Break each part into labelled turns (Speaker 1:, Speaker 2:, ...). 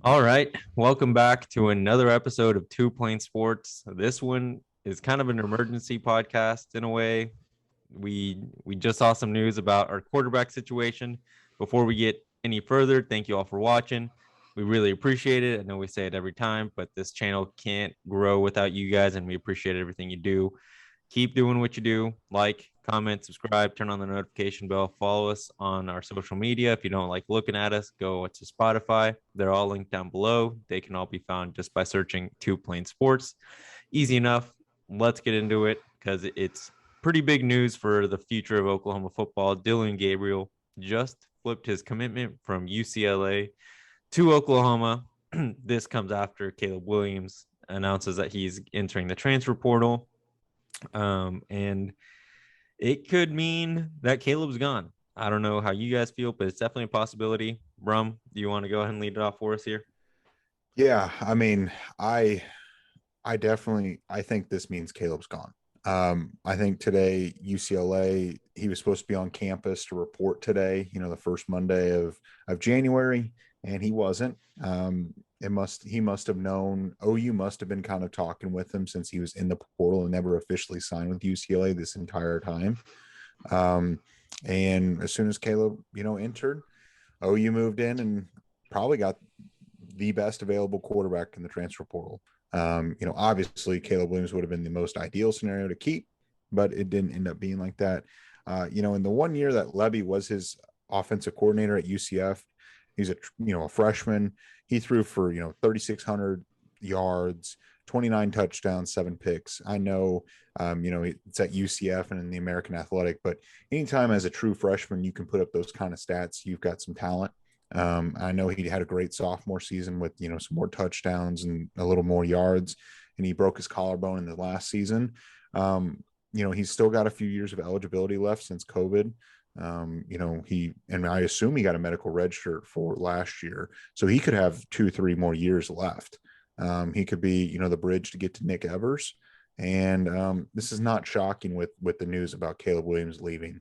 Speaker 1: All right, welcome back to another episode of Two Plane Sports. This one is kind of an emergency podcast in a way. We just saw some news about our quarterback situation. Before we get any further, thank you all for watching. We really appreciate it. I know we say it every time, but this channel can't grow without you guys, and we appreciate everything you do. Keep doing what you do. Like, comment, subscribe, turn on the notification bell, follow us on our social media. If you don't like looking at us, go to Spotify. They're all linked down below. They can all be found just by searching Two Plane Sports. Easy enough. Let's get into it because it's pretty big news for the future of Oklahoma football. Dillon Gabriel just flipped his commitment from UCLA to Oklahoma. This comes after Caleb Williams announces that he's entering the transfer portal. And it could mean that Caleb's gone. I don't know how you guys feel, but it's definitely a possibility. Brum, do you want to go ahead and lead it off for us here?
Speaker 2: Yeah, I mean, I think this means Caleb's gone. I think today UCLA, he was supposed to be on campus to report today, the first Monday of January, and he wasn't. He must have known. OU must have been kind of talking with him since he was in the portal and never officially signed with UCLA this entire time. Um, and as soon as Caleb, entered, OU moved in and probably got the best available quarterback in the transfer portal. Obviously Caleb Williams would have been the most ideal scenario to keep, but it didn't end up being like that. In the 1 year that Levy was his offensive coordinator at UCF, he's a freshman. He threw for 3,600 yards, 29 touchdowns, 7 picks. I know, it's at UCF and in the American Athletic, but anytime as a true freshman you can put up those kind of stats, you've got some talent. I know he had a great sophomore season with some more touchdowns and a little more yards, and he broke his collarbone in the last season. He's still got a few years of eligibility left since COVID. I assume he got a medical red shirt for last year, so he could have 2-3 more years left. He could be the bridge to get to Nick Evers, and this is not shocking with the news about Caleb Williams leaving.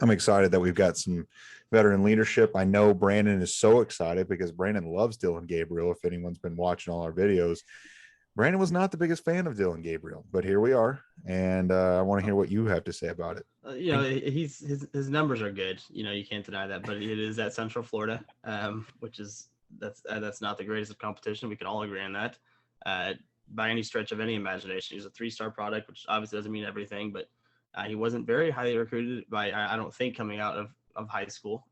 Speaker 2: I'm excited that we've got some veteran leadership. I know Brandon is so excited because Brandon loves Dillon Gabriel. If anyone's been watching all our videos, Brandon was not the biggest fan of Dillon Gabriel, but here we are, and I want to hear what you have to say about it.
Speaker 3: His numbers are good. You can't deny that. But it is at Central Florida, which is that's not the greatest of competition. We can all agree on that. By any stretch of any imagination, he's a 3-star product, which obviously doesn't mean everything, but he wasn't very highly recruited by, I don't think, coming out of high school.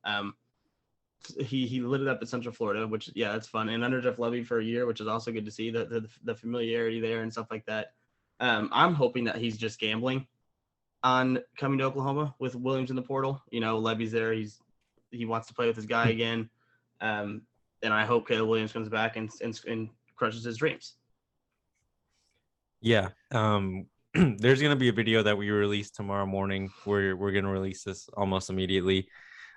Speaker 3: He lit it up at Central Florida, which, yeah, that's fun. And under Jeff Levy for a year, which is also good to see the familiarity there and stuff like that. I'm hoping that he's just gambling on coming to Oklahoma with Williams in the portal. Levy's there. He wants to play with his guy again. And I hope Caleb Williams comes back and crushes his dreams.
Speaker 1: Yeah. There's going to be a video that we release tomorrow morning where we're going to release this almost immediately.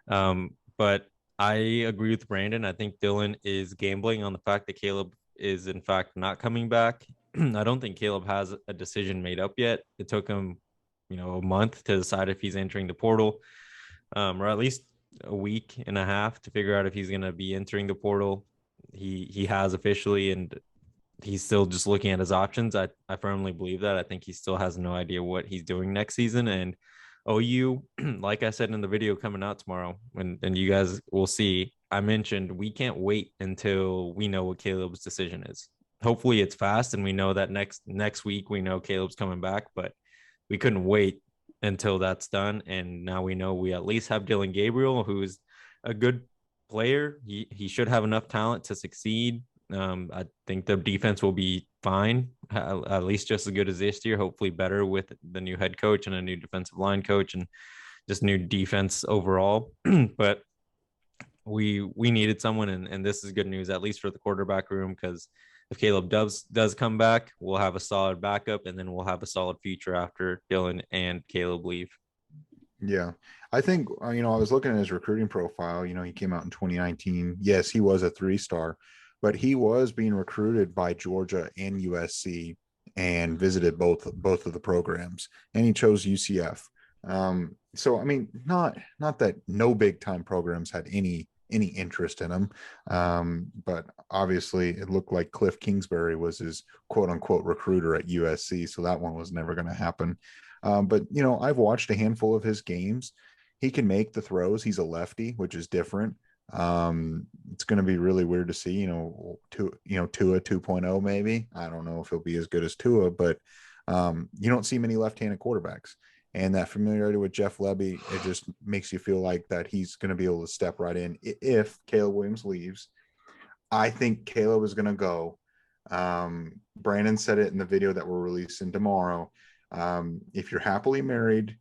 Speaker 1: But I agree with Brandon. I think Dillon is gambling on the fact that Caleb is in fact not coming back. I don't think Caleb has a decision made up yet. It took him, a month to decide if he's entering the portal, or at least a week and a half to figure out if he's going to be entering the portal. He has officially, and he's still just looking at his options. I firmly believe that. I think he still has no idea what he's doing next season. And OU, like I said in the video coming out tomorrow, and you guys will see, I mentioned we can't wait until we know what Caleb's decision is. Hopefully it's fast and we know that next week we know Caleb's coming back, but we couldn't wait until that's done. And now we know we at least have Dillon Gabriel, who's a good player. He should have enough talent to succeed. I think the defense will be fine, at least just as good as this year, hopefully better with the new head coach and a new defensive line coach and just new defense overall. But we needed someone, and this is good news, at least for the quarterback room, because if Caleb does come back, we'll have a solid backup, and then we'll have a solid future after Dillon and Caleb leave.
Speaker 2: Yeah, I think, I was looking at his recruiting profile. He came out in 2019. Yes, he was a 3-star, but he was being recruited by Georgia and USC and visited both of the programs, and he chose UCF. So I mean, not that no big time programs had any any interest in him. But obviously, it looked like Cliff Kingsbury was his quote unquote recruiter at USC, so that one was never going to happen. But I've watched a handful of his games. He can make the throws. He's a lefty, which is different. It's going to be really weird to see, Tua 2.0 maybe. I don't know if he'll be as good as Tua, but you don't see many left-handed quarterbacks. And that familiarity with Jeff Lebby, it just makes you feel like that he's going to be able to step right in if Caleb Williams leaves. I think Caleb is going to go. Brandon said it in the video that we're releasing tomorrow. If you're happily married,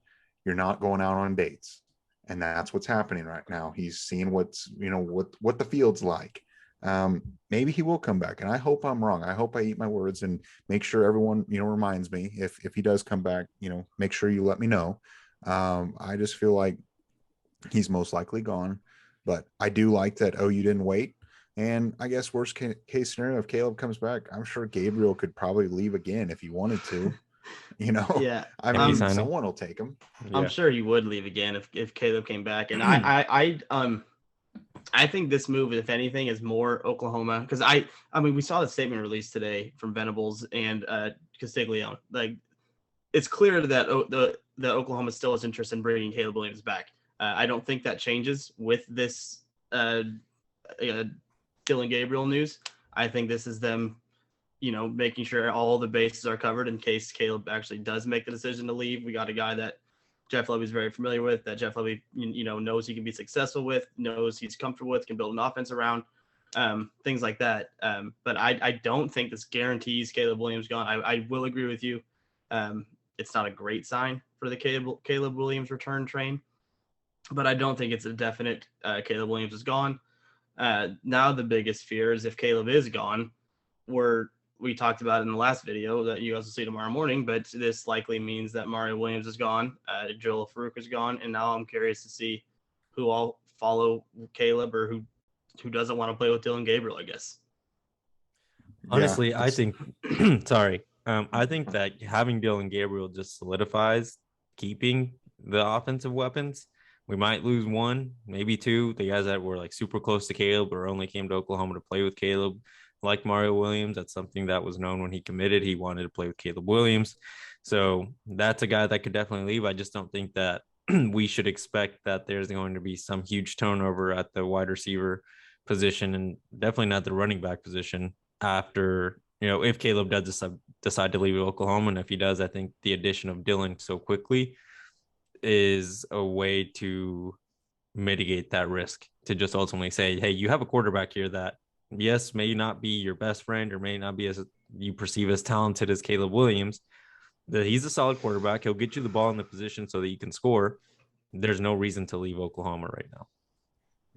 Speaker 2: you're not going out on dates. And that's what's happening right now. He's seeing what the field's like. Maybe he will come back, and I hope I'm wrong. I hope I eat my words and make sure everyone, reminds me if he does come back, make sure you let me know. I just feel like he's most likely gone, but I do like that. Oh, you didn't wait. And I guess worst case scenario, if Caleb comes back, I'm sure Gabriel could probably leave again if he wanted to.
Speaker 3: Yeah.
Speaker 2: I mean, someone will take him.
Speaker 3: I'm sure he would leave again if Caleb came back. And I think this move, if anything, is more Oklahoma, because I mean, we saw the statement released today from Venables and Castiglione. Like, it's clear that the Oklahoma still has interest in bringing Caleb Williams back. I don't think that changes with this Dillon Gabriel news. I think this is them, making sure all the bases are covered in case Caleb actually does make the decision to leave. We got a guy that Jeff Lebby is very familiar with, that Jeff Lebby, knows he can be successful with, knows he's comfortable with, can build an offense around, things like that. But I don't think this guarantees Caleb Williams gone. I will agree with you. It's not a great sign for the Caleb Williams return train, but I don't think it's a definite Caleb Williams is gone. Now the biggest fear is if Caleb is gone, we talked about in the last video that you guys will see tomorrow morning, but this likely means that Mario Williams is gone, Joel Farouk is gone, and now I'm curious to see who all follow Caleb or who doesn't want to play with Dillon Gabriel, I guess.
Speaker 1: Honestly, I think sorry. I think that having Dillon Gabriel just solidifies keeping the offensive weapons. We might lose one, maybe two. The guys that were like super close to Caleb or only came to Oklahoma to play with Caleb, like Mario Williams. That's something that was known when he committed. He wanted to play with Caleb Williams. So that's a guy that could definitely leave. I just don't think that we should expect that there's going to be some huge turnover at the wide receiver position, and definitely not the running back position after, if Caleb does decide to leave Oklahoma. And if he does, I think the addition of Dillon so quickly is a way to mitigate that risk, to just ultimately say, hey, you have a quarterback here that, yes, may not be your best friend or may not be as you perceive as talented as Caleb Williams, that he's a solid quarterback. He'll get you the ball in the position so that you can score. There's no reason to leave Oklahoma right now.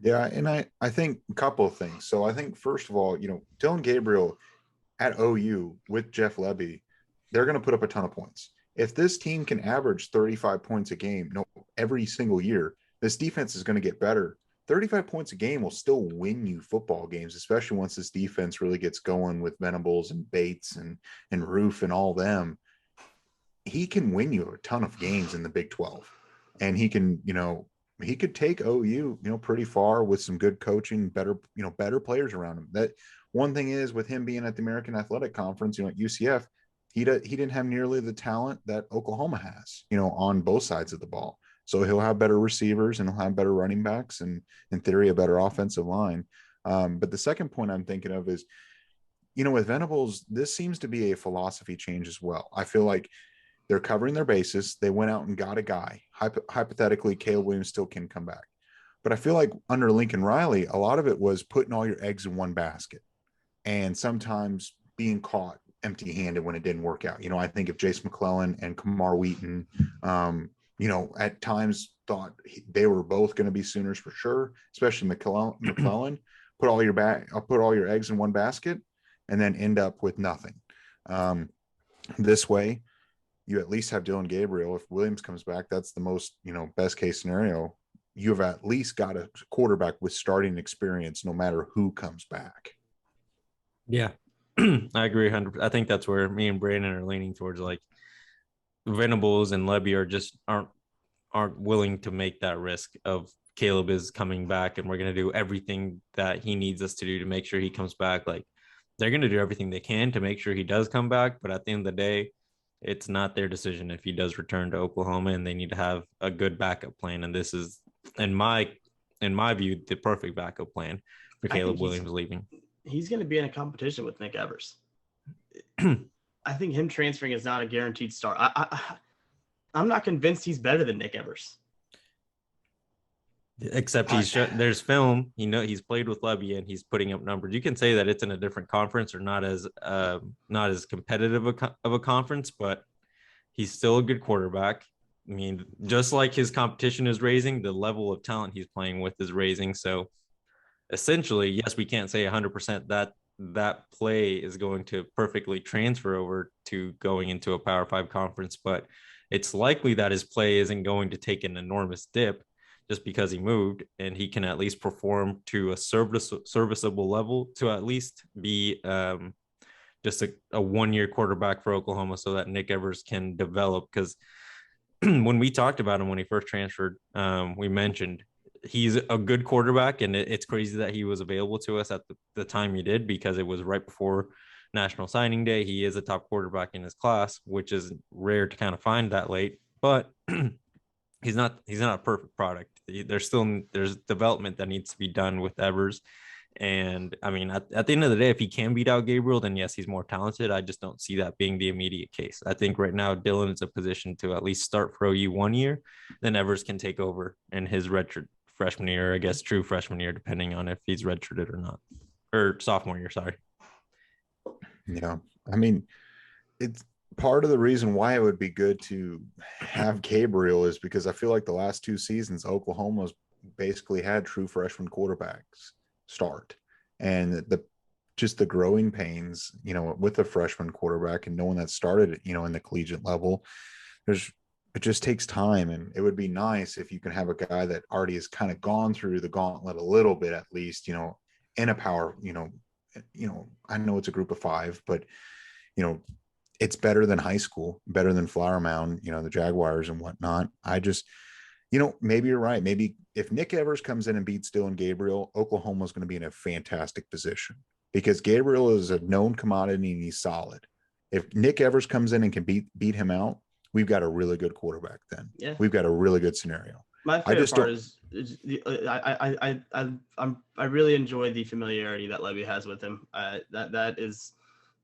Speaker 2: Yeah, and I think a couple of things. So I think, first of all, Dillon Gabriel at OU with Jeff Lebby, they're going to put up a ton of points. If this team can average 35 points a game every single year, this defense is going to get better. 35 points a game will still win you football games, especially once this defense really gets going with Venables and Bates and Roof and all them. He can win you a ton of games in the Big 12. And he can, he could take OU, pretty far with some good coaching, better players around him. That one thing is, with him being at the American Athletic Conference, at UCF, he didn't have nearly the talent that Oklahoma has, on both sides of the ball. So he'll have better receivers and he'll have better running backs and, in theory, a better offensive line. But the second point I'm thinking of is, with Venables, this seems to be a philosophy change as well. I feel like they're covering their bases. They went out and got a guy. Hypothetically, Caleb Williams still can come back. But I feel like under Lincoln Riley, a lot of it was putting all your eggs in one basket and sometimes being caught empty-handed when it didn't work out. I think of Jace McClellan and Kamar Wheaton, at times thought they were both going to be Sooners for sure, especially McClellan. Put all your eggs in one basket and then end up with nothing. This way, you at least have Dillon Gabriel. If Williams comes back, that's the most, best case scenario. You have at least got a quarterback with starting experience no matter who comes back.
Speaker 1: Yeah, I agree 100%. I think that's where me and Brandon are leaning towards. Like, Venables and Lebby aren't willing to make that risk of Caleb is coming back and we're going to do everything that he needs us to do to make sure he comes back. Like, they're going to do everything they can to make sure he does come back. But at the end of the day, it's not their decision if he does return to Oklahoma, and they need to have a good backup plan. And this is, in my view, the perfect backup plan for Caleb Williams leaving.
Speaker 3: He's going to be in a competition with Nick Evers. I think him transferring is not a guaranteed start. I'm not convinced he's better than Nick Evers.
Speaker 1: Except there's film. He's played with Lebby and he's putting up numbers. You can say that it's in a different conference or not as competitive of a conference, but he's still a good quarterback. I mean, just like his competition is raising, the level of talent he's playing with is raising. So essentially, yes, we can't say 100% that play is going to perfectly transfer over to going into a Power 5 conference, but it's likely that his play isn't going to take an enormous dip just because he moved, and he can at least perform to a serviceable level to at least be just a one-year quarterback for Oklahoma so that Nick Evers can develop. Because when we talked about him when he first transferred, we mentioned he's a good quarterback, and it's crazy that he was available to us at the time he did, because it was right before National Signing Day. He is a top quarterback in his class, which is rare to kind of find that late, but he's not a perfect product. There's development that needs to be done with Evers. And I mean, at the end of the day, if he can beat out Gabriel, then yes, he's more talented. I just don't see that being the immediate case. I think right now Dylan is a position to at least start for OU 1 year, then Evers can take over in his redshirt freshman year, I guess true freshman year, depending on if he's redshirted or not, or sophomore year. Sorry.
Speaker 2: Yeah, I mean, it's part of the reason why it would be good to have Gabriel is because I feel like the last 2 seasons Oklahoma's basically had true freshman quarterbacks start, and the growing pains, with a freshman quarterback and no one that started, in the collegiate level, it just takes time. And it would be nice if you can have a guy that already has kind of gone through the gauntlet a little bit, at least, in a power, I know it's a group of 5, but it's better than high school, better than Flower Mound, the Jaguars and whatnot. I just, maybe you're right. Maybe if Nick Evers comes in and beats Dylan Gabriel, Oklahoma's going to be in a fantastic position, because Gabriel is a known commodity and he's solid. If Nick Evers comes in and can beat him out, we've got a really good quarterback then.
Speaker 3: Yeah.
Speaker 2: We've got a really good scenario.
Speaker 3: My favorite part is I really enjoy the familiarity that Lebby has with him. That is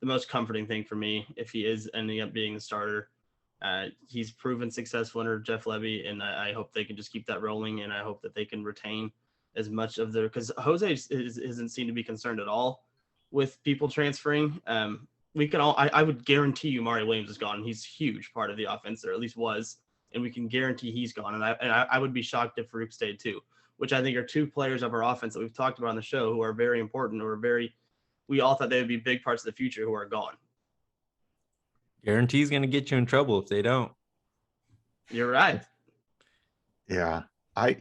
Speaker 3: the most comforting thing for me if he is ending up being the starter. He's proven successful under Jeff Lebby, and I hope they can just keep that rolling, and I hope that they can retain as much of their, because Jose isn't seem to be concerned at all with people transferring. We can all, I would guarantee you Mario Williams is gone. He's a huge part of the offense, or at least was, and we can guarantee he's gone. And I would be shocked if Farouk stayed too, which I think are 2 players of our offense that we've talked about on the show who are very important, we all thought they would be big parts of the future, who are gone.
Speaker 1: Guarantee's going to get you in trouble if they don't.
Speaker 3: You're right.
Speaker 2: Yeah. I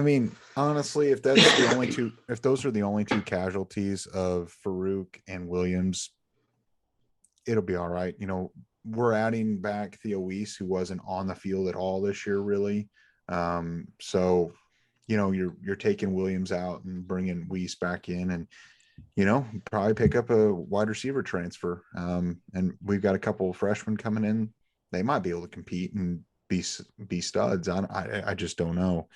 Speaker 2: mean, honestly, if that's the only 2, if those are the only 2 casualties of Farouk and Williams, it'll be all right. We're adding back Theo Weiss, who wasn't on the field at all this year, really. So, you're taking Williams out and bringing Weiss back in, and probably pick up a wide receiver transfer. And we've got a couple of freshmen coming in. They might be able to compete and be studs. I just don't know.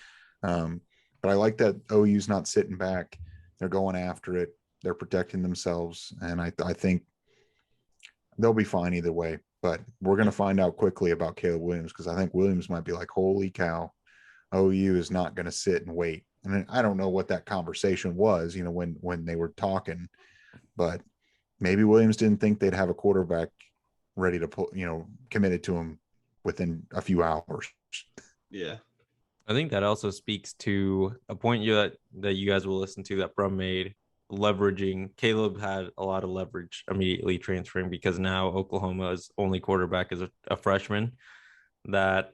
Speaker 2: But I like that OU's not sitting back. They're going after it. They're protecting themselves. And I think they'll be fine either way. But we're going to find out quickly about Caleb Williams, because I think Williams might be like, holy cow, OU is not going to sit and wait. And I don't know what that conversation was, when they were talking, but maybe Williams didn't think they'd have a quarterback ready to put, committed to him within a few hours.
Speaker 3: Yeah.
Speaker 1: I think that also speaks to a point that you guys will listen to that Brum made, leveraging. Caleb had a lot of leverage immediately transferring, because now Oklahoma's only quarterback is a freshman that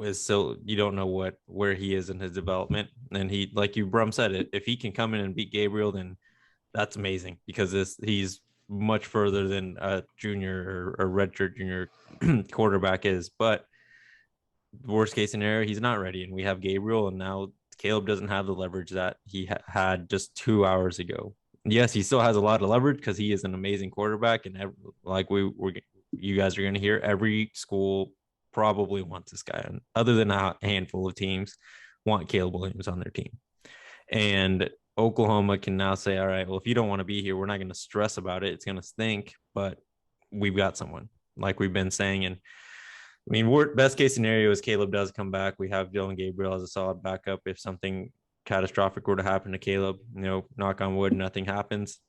Speaker 1: is still, you don't know where he is in his development. And he, like you Brum said, if he can come in and beat Gabriel, then that's amazing, because he's much further than a junior or redshirt junior quarterback is. But worst case scenario, he's not ready, and we have Gabriel, and now Caleb doesn't have the leverage that he had just 2 hours ago. Yes, he still has a lot of leverage because he is an amazing quarterback, and you guys are going to hear, every school probably wants this guy, and other than a handful of teams want Caleb Williams on their team. And Oklahoma can now say, all right, well, if you don't want to be here, we're not going to stress about it. It's going to stink, but we've got someone, like we've been saying. And I mean, best case scenario is Caleb does come back. We have Dillon Gabriel as a solid backup if something catastrophic were to happen to Caleb. Knock on wood, nothing happens.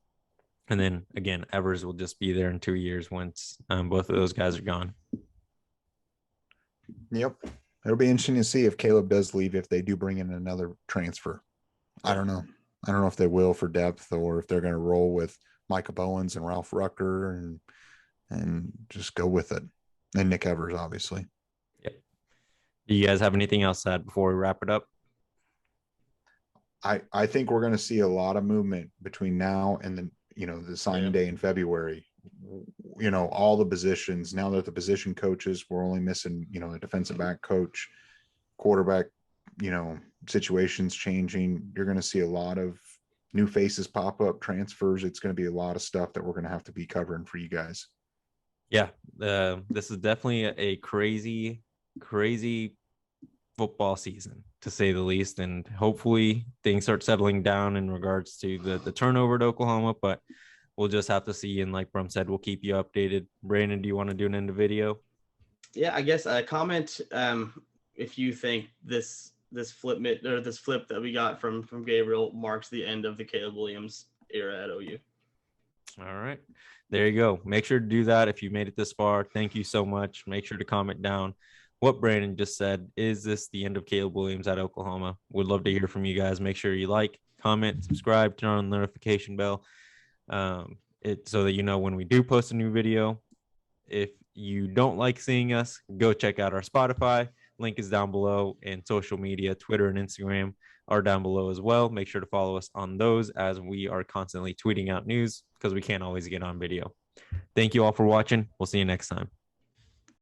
Speaker 1: And then again, Evers will just be there in 2 years once both of those guys are gone.
Speaker 2: Yep. It'll be interesting to see if Caleb does leave, if they do bring in another transfer. I don't know. I don't know if they will for depth, or if they're going to roll with Micah Bowens and Ralph Rucker and just go with it. And Nick Evers, obviously.
Speaker 1: Yep. Do you guys have anything else to add before we wrap it up?
Speaker 2: I think we're going to see a lot of movement between now and the signing day in February. All the positions, now that the position coaches, we're only missing, a defensive back coach, quarterback, situations changing. You're going to see a lot of new faces pop up, transfers. It's going to be a lot of stuff that we're going to have to be covering for you guys.
Speaker 1: Yeah. This is definitely a crazy football season, to say the least. And hopefully things start settling down in regards to the turnover at Oklahoma, but we'll just have to see. And like Brum said, we'll keep you updated. Brandon, do you want to do an end of video?
Speaker 3: Yeah, I guess comment if you think this flip that we got from Gabriel marks the end of the Caleb Williams era at OU.
Speaker 1: All right, there you go. Make sure to do that if you made it this far. Thank you so much. Make sure to comment down what Brandon just said. Is this the end of Caleb Williams at Oklahoma? Would love to hear from you guys. Make sure you like, comment, subscribe, turn on the notification bell, so that you know when we do post a new video. If you don't like seeing us, go check out our Spotify. Link is down below, and social media, Twitter and Instagram are down below as well. Make sure to follow us on those, as we are constantly tweeting out news because we can't always get on video. Thank you all for watching. We'll see you next time.